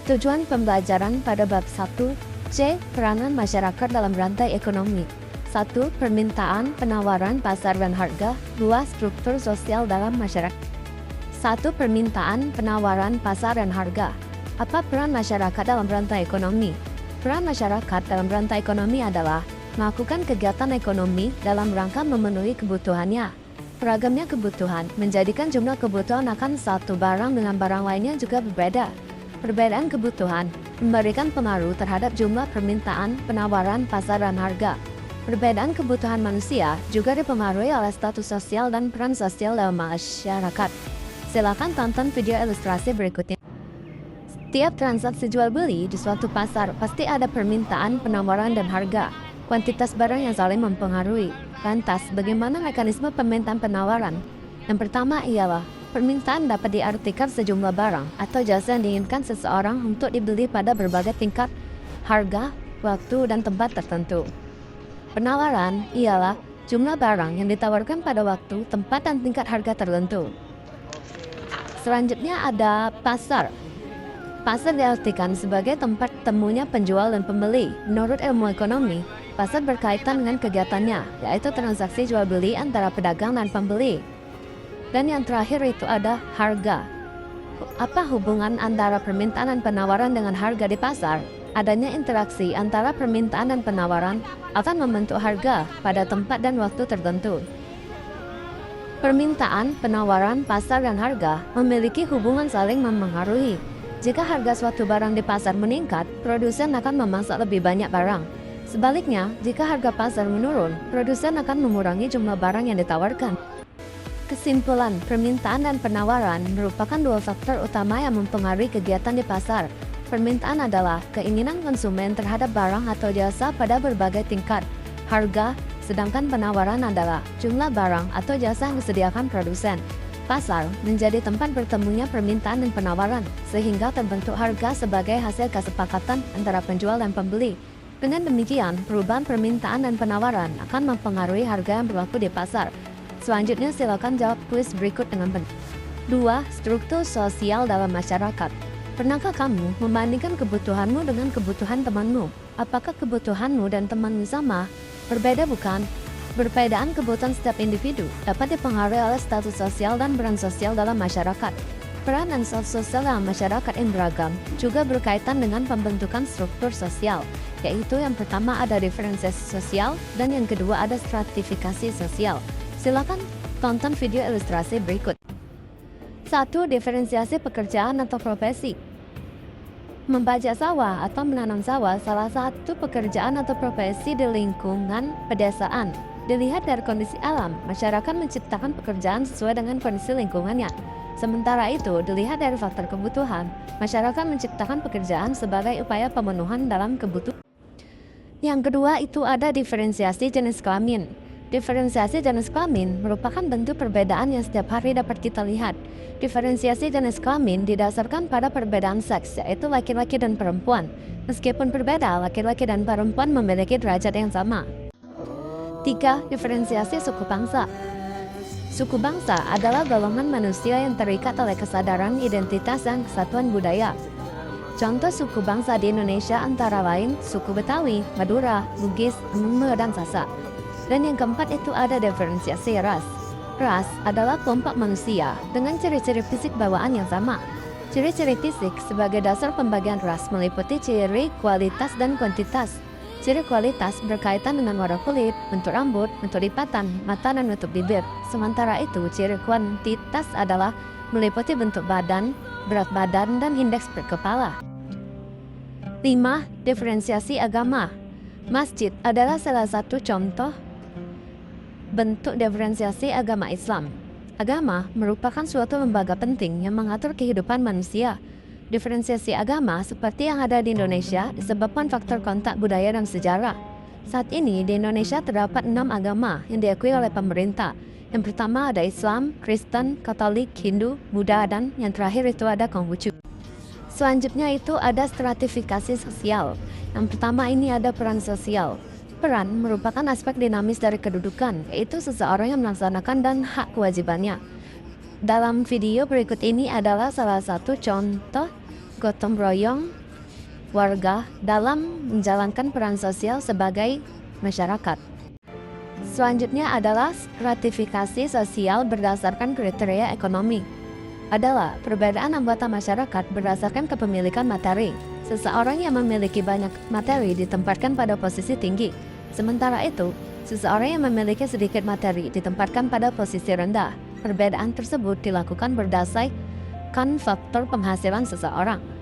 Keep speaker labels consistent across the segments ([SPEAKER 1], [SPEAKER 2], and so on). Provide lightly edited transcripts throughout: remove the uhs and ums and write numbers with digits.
[SPEAKER 1] Tujuan pembelajaran pada bab 1C. Peranan masyarakat dalam rantai ekonomi. 1. Permintaan, penawaran, pasar dan harga. 2. Struktur sosial dalam masyarakat. 1. Permintaan, penawaran, pasar dan harga. Apa peran masyarakat dalam rantai ekonomi? Peran masyarakat dalam rantai ekonomi adalah melakukan kegiatan ekonomi dalam rangka memenuhi kebutuhannya. Beragamnya kebutuhan menjadikan jumlah kebutuhan akan satu barang dengan barang lainnya juga berbeda. Perbedaan kebutuhan memberikan pengaruh terhadap jumlah permintaan, penawaran, pasar, dan harga. Perbedaan kebutuhan manusia juga dipengaruhi oleh status sosial dan peran sosial dalam masyarakat. Silakan tonton video ilustrasi berikutnya. Setiap transaksi jual beli di suatu pasar pasti ada permintaan, penawaran, dan harga. Kuantitas barang yang saling mempengaruhi. Lantas, bagaimana mekanisme permintaan penawaran? Yang pertama ialah permintaan dapat diartikan sejumlah barang atau jasa yang diinginkan seseorang untuk dibeli pada berbagai tingkat, harga, waktu, dan tempat tertentu. Penawaran ialah jumlah barang yang ditawarkan pada waktu, tempat, dan tingkat harga tertentu. Selanjutnya ada pasar. Pasar diartikan sebagai tempat temunya penjual dan pembeli. Menurut ilmu ekonomi, pasar berkaitan dengan kegiatannya, yaitu transaksi jual beli antara pedagang dan pembeli. Dan yang terakhir itu ada harga. Apa hubungan antara permintaan dan penawaran dengan harga di pasar? Adanya interaksi antara permintaan dan penawaran akan membentuk harga pada tempat dan waktu tertentu. Permintaan, penawaran, pasar, dan harga memiliki hubungan saling mempengaruhi. Jika harga suatu barang di pasar meningkat, produsen akan memasak lebih banyak barang. Sebaliknya, jika harga pasar menurun, produsen akan mengurangi jumlah barang yang ditawarkan. Kesimpulan, permintaan dan penawaran merupakan dua faktor utama yang mempengaruhi kegiatan di pasar. Permintaan adalah keinginan konsumen terhadap barang atau jasa pada berbagai tingkat, harga, sedangkan penawaran adalah jumlah barang atau jasa yang disediakan produsen. Pasar menjadi tempat bertemunya permintaan dan penawaran, sehingga terbentuk harga sebagai hasil kesepakatan antara penjual dan pembeli. Dengan demikian, perubahan permintaan dan penawaran akan mempengaruhi harga yang berlaku di pasar. Selanjutnya silakan jawab kuis berikut dengan benar. 2. Struktur sosial dalam masyarakat. Pernahkah kamu membandingkan kebutuhanmu dengan kebutuhan temanmu? Apakah kebutuhanmu dan temanmu sama? Berbeda bukan? Perbedaan kebutuhan setiap individu dapat dipengaruhi oleh status sosial dan peran sosial dalam masyarakat. Peran dan status sosial dalam masyarakat yang beragam juga berkaitan dengan pembentukan struktur sosial, yaitu yang pertama ada diferensiasi sosial dan yang kedua ada stratifikasi sosial. Silakan tonton video ilustrasi berikut. 1. Diferensiasi pekerjaan atau profesi. Membajak sawah atau menanam sawah salah satu pekerjaan atau profesi di lingkungan pedesaan. Dilihat dari kondisi alam, masyarakat menciptakan pekerjaan sesuai dengan kondisi lingkungannya. Sementara itu, dilihat dari faktor kebutuhan, masyarakat menciptakan pekerjaan sebagai upaya pemenuhan dalam kebutuhan. Yang kedua itu ada diferensiasi jenis kelamin. Diferensiasi jenis kelamin merupakan bentuk perbedaan yang setiap hari dapat kita lihat. Diferensiasi jenis kelamin didasarkan pada perbedaan seks, yaitu laki-laki dan perempuan. Meskipun berbeda, laki-laki dan perempuan memiliki derajat yang sama. 3. Diferensiasi suku bangsa. Suku bangsa adalah golongan manusia yang terikat oleh kesadaran identitas dan kesatuan budaya. Contoh suku bangsa di Indonesia antara lain suku Betawi, Madura, Bugis, Meme, dan Sasak. Dan yang keempat itu ada diferensiasi ras. Ras adalah kelompok manusia dengan ciri-ciri fisik bawaan yang sama. Ciri-ciri fisik sebagai dasar pembagian ras meliputi ciri, kualitas, dan kuantitas. Ciri kualitas berkaitan dengan warna kulit, bentuk rambut, bentuk lipatan, mata, dan bentuk bibir. Sementara itu, ciri kuantitas adalah meliputi bentuk badan, berat badan, dan indeks per kepala. 5. Diferensiasi agama. Masjid adalah salah satu contoh bentuk diferensiasi agama Islam. Agama merupakan suatu lembaga penting yang mengatur kehidupan manusia. Diferensiasi agama seperti yang ada di Indonesia disebabkan faktor kontak budaya dan sejarah. Saat ini di Indonesia terdapat 6 agama yang diakui oleh pemerintah. Yang pertama ada Islam, Kristen, Katolik, Hindu, Buddha, dan yang terakhir itu ada Konghucu. Selanjutnya itu ada stratifikasi sosial. Yang pertama ini ada peran sosial. Peran merupakan aspek dinamis dari kedudukan, yaitu seseorang yang melaksanakan dan hak kewajibannya. Dalam video berikut ini adalah salah satu contoh gotong royong warga dalam menjalankan peran sosial sebagai masyarakat. Selanjutnya adalah stratifikasi sosial berdasarkan kriteria ekonomi. Adalah perbedaan anggota masyarakat berdasarkan kepemilikan materi. Seseorang yang memiliki banyak materi ditempatkan pada posisi tinggi. Sementara itu, seseorang yang memiliki sedikit materi ditempatkan pada posisi rendah. Perbedaan tersebut dilakukan berdasarkan faktor penghasilan seseorang.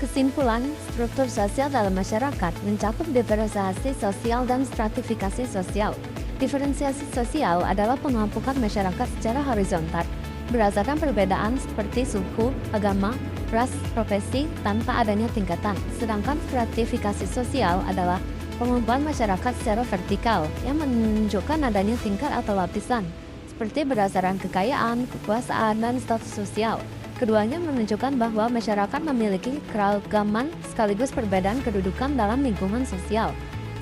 [SPEAKER 1] Kesimpulan, struktur sosial dalam masyarakat mencakup diferensiasi sosial dan stratifikasi sosial. Diferensiasi sosial adalah pengelompokan masyarakat secara horizontal berdasarkan perbedaan seperti suku, agama, ras, profesi tanpa adanya tingkatan. Sedangkan stratifikasi sosial adalah pengelompokan masyarakat secara vertikal yang menunjukkan adanya tingkat atau lapisan, seperti berdasarkan kekayaan, kekuasaan, dan status sosial. Keduanya menunjukkan bahwa masyarakat memiliki keragaman sekaligus perbedaan kedudukan dalam lingkungan sosial.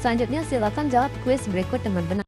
[SPEAKER 1] Selanjutnya silakan jawab kuis berikut dengan benar.